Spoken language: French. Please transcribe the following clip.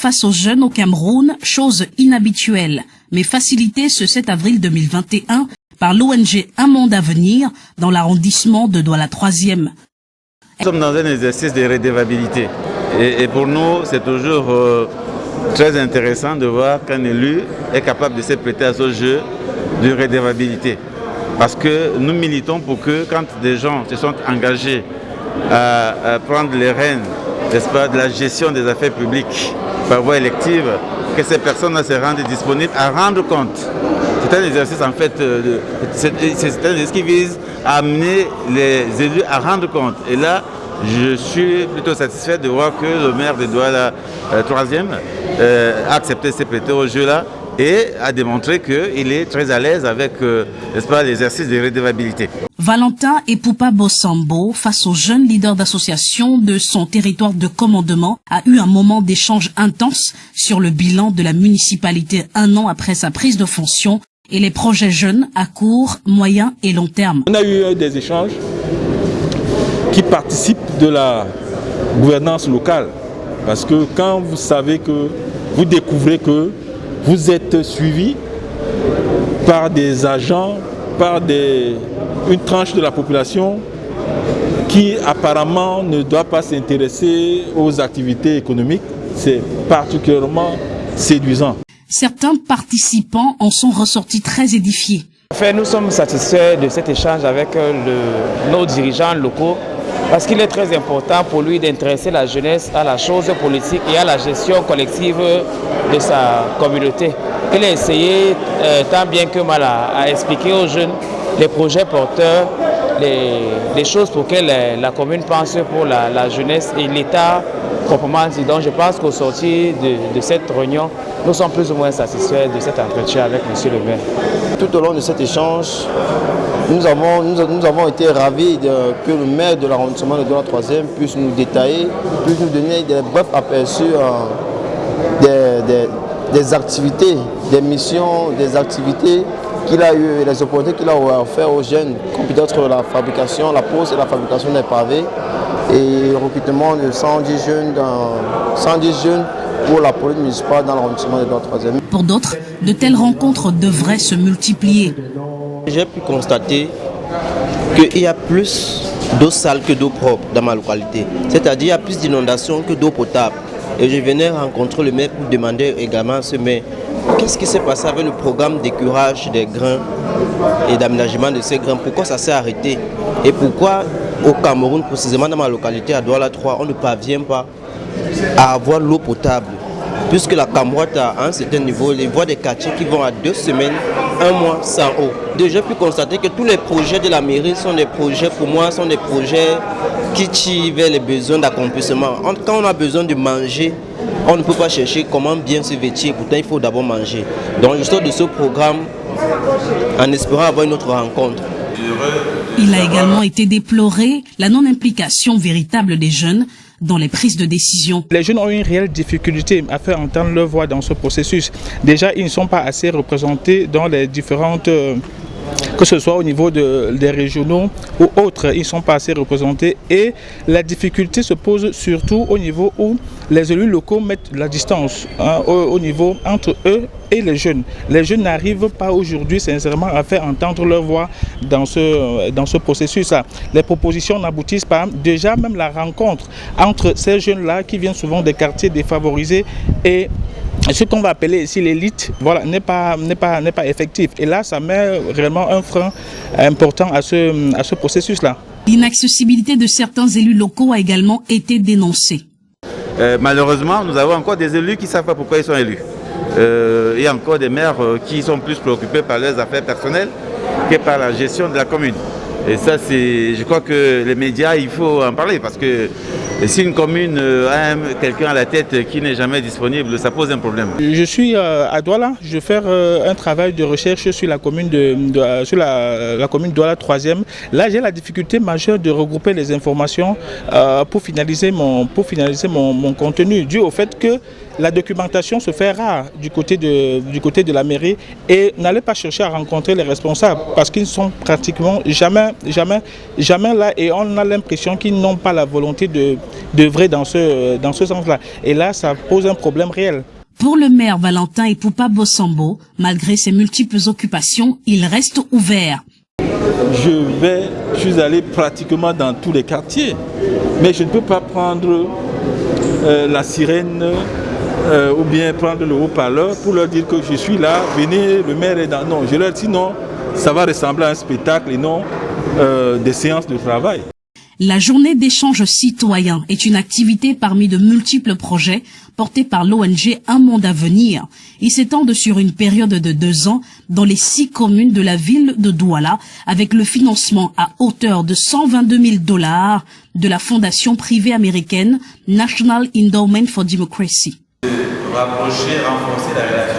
face aux jeunes au Cameroun, chose inhabituelle, mais facilitée ce 7 avril 2021 par l'ONG Un Monde à Venir dans l'arrondissement de Douala 3e. Nous sommes dans un exercice de redevabilité et pour nous c'est toujours très intéressant de voir qu'un élu est capable de se prêter à ce jeu de redevabilité. Parce que nous militons pour que quand des gens se sont engagés à prendre les rênes, n'est-ce pas, de la gestion des affaires publiques par voie élective, que ces personnes se rendent disponibles à rendre compte. C'est un exercice en fait, c'est un exercice qui vise à amener les élus à rendre compte. Et là, je suis plutôt satisfait de voir que le maire de Douala 3e a accepté de se prêter au jeu-là et a démontré qu'il est très à l'aise avec n'est-ce pas, l'exercice de redevabilité. Valentin et Poupa Bossambo, face aux jeunes leaders d'associations de son territoire de commandement, a eu un moment d'échange intense sur le bilan de la municipalité un an après sa prise de fonction et les projets jeunes à court, moyen et long terme. On a eu des échanges qui participent de la gouvernance locale. Parce que quand vous savez que vous découvrez que vous êtes suivi par des agents, par une tranche de la population qui apparemment ne doit pas s'intéresser aux activités économiques, c'est particulièrement séduisant. Certains participants en sont ressortis très édifiés. Nous sommes satisfaits de cet échange avec nos dirigeants locaux parce qu'il est très important pour lui d'intéresser la jeunesse à la chose politique et à la gestion collective de sa communauté. Il a essayé tant bien que mal à expliquer aux jeunes les projets porteurs, les choses pour lesquelles la commune pense pour la jeunesse et l'État proprement dit. Donc je pense qu'au sortir de cette réunion, nous sommes plus ou moins satisfaits de cet entretien avec M. le maire. Tout au long de cet échange, nous avons été ravis que le maire de l'arrondissement de Douala 3e puisse nous détailler, puisse nous donner des brefs aperçus des activités, des missions, des activités qu'il a eu, les opportunités qu'il a offert aux jeunes, comme peut-être la fabrication, la pose et la fabrication des pavés et le recrutement de 110 jeunes pour la police municipale dans l'arrondissement de Douala 3e. Pour d'autres, de telles rencontres devraient se multiplier. J'ai pu constater qu'il y a plus d'eau sale que d'eau propre dans ma localité. C'est-à-dire qu'il y a plus d'inondations que d'eau potable. Et je venais rencontrer le maire pour demander également à ce maire qu'est-ce qui s'est passé avec le programme d'écurage des grains et d'aménagement de ces grains. Pourquoi ça s'est arrêté? Et pourquoi au Cameroun, précisément dans ma localité à Douala 3, on ne parvient pas à avoir l'eau potable? Puisque la Cameroun a un certain niveau, les voies des quartiers qui vont à 2 semaines, 1 mois sans eau. J'ai pu constater que tous les projets de la mairie sont des projets, pour moi, sont des projets qui tirent vers les besoins d'accomplissement. Quand on a besoin de manger, on ne peut pas chercher comment bien se vêtir, pourtant il faut d'abord manger. Donc je sors de ce programme en espérant avoir une autre rencontre. Il a également été déploré la non-implication véritable des jeunes dans les prises de décision. Les jeunes ont une réelle difficulté à faire entendre leur voix dans ce processus. Déjà, ils ne sont pas assez représentés dans les différentes... que ce soit au niveau des régionaux ou autres, ils ne sont pas assez représentés et la difficulté se pose surtout au niveau où les élus locaux mettent la distance au niveau entre eux et les jeunes. Les jeunes n'arrivent pas aujourd'hui sincèrement à faire entendre leur voix dans ce processus-là. Les propositions n'aboutissent pas. Déjà même la rencontre entre ces jeunes-là qui viennent souvent des quartiers défavorisés et ce qu'on va appeler ici l'élite, voilà, n'est pas effectif. Et là, ça met réellement un frein important à ce processus-là. L'inaccessibilité de certains élus locaux a également été dénoncée. Malheureusement, nous avons encore des élus qui ne savent pas pourquoi ils sont élus. Il y a encore des maires qui sont plus préoccupés par leurs affaires personnelles que par la gestion de la commune. Et ça, je crois que les médias, il faut en parler parce que si une commune a quelqu'un à la tête qui n'est jamais disponible, ça pose un problème. Je suis à Douala, je vais faire un travail de recherche sur la commune la commune Douala 3e. Là, j'ai la difficulté majeure de regrouper les informations pour finaliser mon contenu, dû au fait que la documentation se fait rare du côté de la mairie et n'allez pas chercher à rencontrer les responsables parce qu'ils ne sont pratiquement jamais jamais là, et on a l'impression qu'ils n'ont pas la volonté d'œuvrer dans ce sens-là. Et là, ça pose un problème réel. Pour le maire Valentin Epoupa Bossambo, malgré ses multiples occupations, il reste ouvert. Je suis allé pratiquement dans tous les quartiers, mais je ne peux pas prendre la sirène ou bien prendre le haut-parleur pour leur dire que je suis là, venez, le maire est dans... Non, je leur dis non, ça va ressembler à un spectacle et non des séances de travail. La journée d'échange citoyen est une activité parmi de multiples projets portés par l'ONG Un Monde à Venir. Ils s'étendent sur une période de 2 ans dans les 6 communes de la ville de Douala avec le financement à hauteur de $122 000 de la fondation privée américaine National Endowment for Democracy. Rapprocher, renforcer la relation